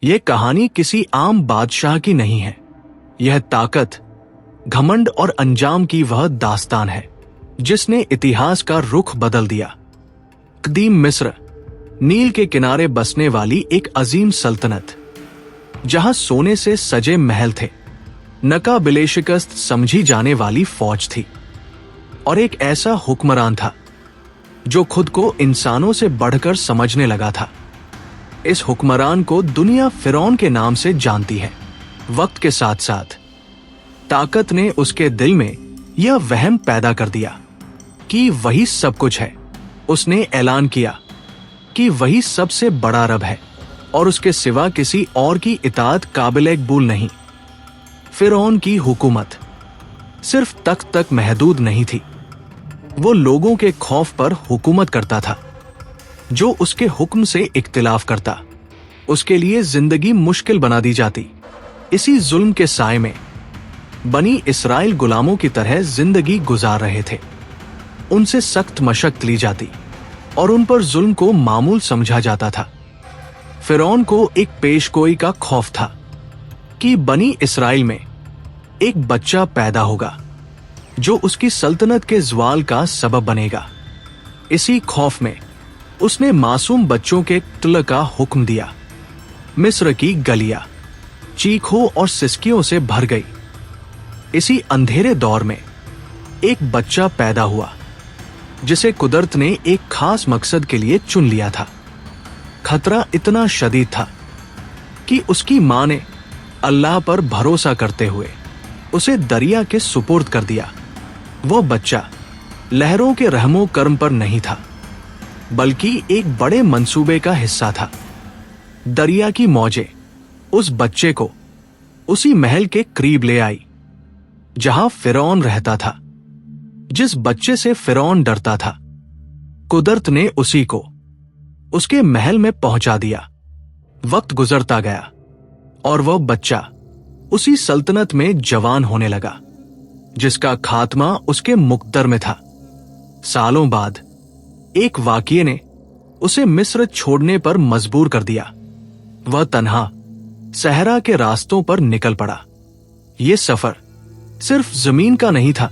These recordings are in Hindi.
ये कहानी किसी आम बादशाह की नहीं है। यह ताकत, घमंड और अंजाम की वह दास्तान है जिसने इतिहास का रुख बदल दिया। कदीम मिस्र, नील के किनारे बसने वाली एक अजीम सल्तनत, जहां सोने से सजे महल थे, नकाबिले शिकस्त समझी जाने वाली फौज थी और एक ऐसा हुक्मरान था जो खुद को इंसानों से बढ़कर समझने लगा था। इस हुक्मरान को दुनिया फिरौन के नाम से जानती है। वक्त के साथ साथ ताकत ने उसके दिल में यह वहम पैदा कर दिया कि वही सब कुछ है। उसने ऐलान किया कि वही सबसे बड़ा रब है और उसके सिवा किसी और की इताअत काबिल कबूल नहीं। फिरौन की हुकूमत सिर्फ तख्त तक महदूद नहीं थी। वो लोगों के खौफ पर हुकूमत करता था। जो उसके हुक्म से इख्तिलाफ करता, उसके लिए जिंदगी मुश्किल बना दी जाती। इसी जुल्म के साए में बनी इस्राइल गुलामों की तरह जिंदगी गुजार रहे थे। उनसे सख्त मशक्कत ली जाती और उन पर जुल्म को मामूल समझा जाता था। फिरौन को एक पेशगोई का खौफ था कि बनी इस्राइल में एक बच्चा पैदा होगा जो उसकी सल्तनत के ज़वाल का सबब बनेगा। इसी खौफ में उसने मासूम बच्चों के कत्ल का हुक्म दिया। मिस्र की गलियां चीखों और सिसकियों से भर गई। इसी अंधेरे दौर में एक बच्चा पैदा हुआ जिसे कुदरत ने एक खास मकसद के लिए चुन लिया था। खतरा इतना शदीद था कि उसकी मां ने अल्लाह पर भरोसा करते हुए उसे दरिया के सुपुर्द कर दिया। वो बच्चा लहरों के रहमो कर्म पर नहीं था, बल्कि एक बड़े मंसूबे का हिस्सा था। दरिया की मौजें उस बच्चे को उसी महल के करीब ले आई जहां फिरौन रहता था। जिस बच्चे से फिरौन डरता था, कुदरत ने उसी को उसके महल में पहुंचा दिया। वक्त गुजरता गया और वह बच्चा उसी सल्तनत में जवान होने लगा जिसका खात्मा उसके मुकद्दर में था। सालों बाद एक वाक़ये ने उसे मिस्र छोड़ने पर मजबूर कर दिया। वह तन्हा सहरा के रास्तों पर निकल पड़ा। यह सफर सिर्फ जमीन का नहीं था,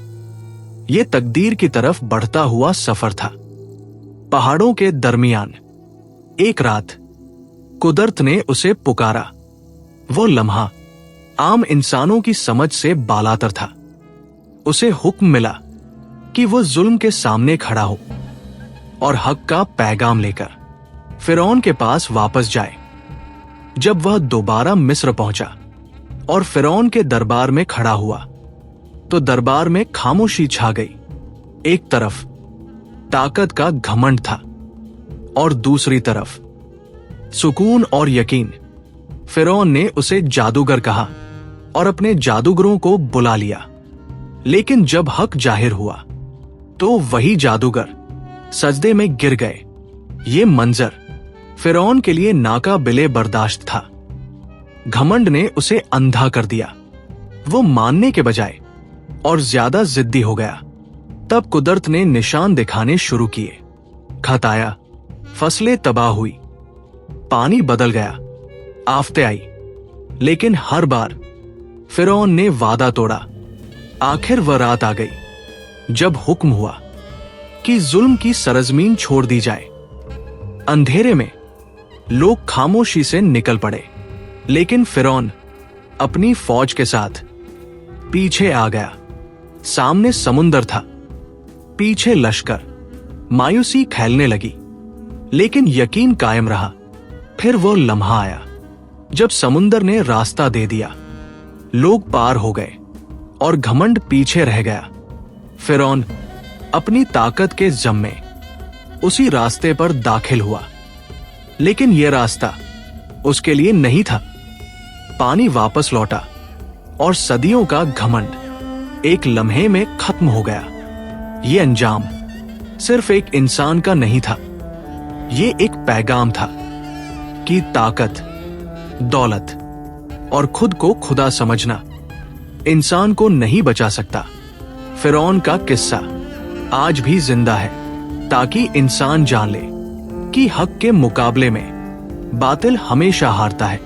यह तकदीर की तरफ बढ़ता हुआ सफर था। पहाड़ों के दरमियान एक रात कुदरत ने उसे पुकारा। वो लम्हा आम इंसानों की समझ से बालातर था। उसे हुक्म मिला कि वो जुल्म के सामने खड़ा हो और हक का पैगाम लेकर फिरौन के पास वापस जाए। जब वह दोबारा मिस्र पहुंचा और फिरौन के दरबार में खड़ा हुआ तो दरबार में खामोशी छा गई। एक तरफ ताकत का घमंड था और दूसरी तरफ सुकून और यकीन। फिरौन ने उसे जादूगर कहा और अपने जादूगरों को बुला लिया, लेकिन जब हक जाहिर हुआ तो वही जादूगर सजदे में गिर गए। ये मंजर फिरौन के लिए नाकाबिले बर्दाश्त था। घमंड ने उसे अंधा कर दिया। वो मानने के बजाय और ज्यादा जिद्दी हो गया। तब कुदरत ने निशान दिखाने शुरू किए। खत आया, फसलें तबाह हुई, पानी बदल गया, आफतें आई, लेकिन हर बार फिरौन ने वादा तोड़ा। आखिर वह रात आ गई जब हुक्म हुआ कि जुल्म की सरजमीन छोड़ दी जाए। अंधेरे में लोग खामोशी से निकल पड़े, लेकिन फिरौन अपनी फौज के साथ पीछे आ गया। सामने समुंदर था, पीछे लश्कर। मायूसी फैलने लगी, लेकिन यकीन कायम रहा। फिर वो लम्हा आया जब समुंदर ने रास्ता दे दिया। लोग पार हो गए और घमंड पीछे रह गया। फिरौन अपनी ताकत के जम में उसी रास्ते पर दाखिल हुआ, लेकिन यह रास्ता उसके लिए नहीं था। पानी वापस लौटा और सदियों का घमंड एक लम्हे में खत्म हो गया। यह अंजाम सिर्फ एक इंसान का नहीं था, यह एक पैगाम था कि ताकत, दौलत और खुद को खुदा समझना इंसान को नहीं बचा सकता। फिरौन का किस्सा आज भी जिंदा है ताकि इंसान जान ले कि हक के मुकाबले में बातिल हमेशा हारता है।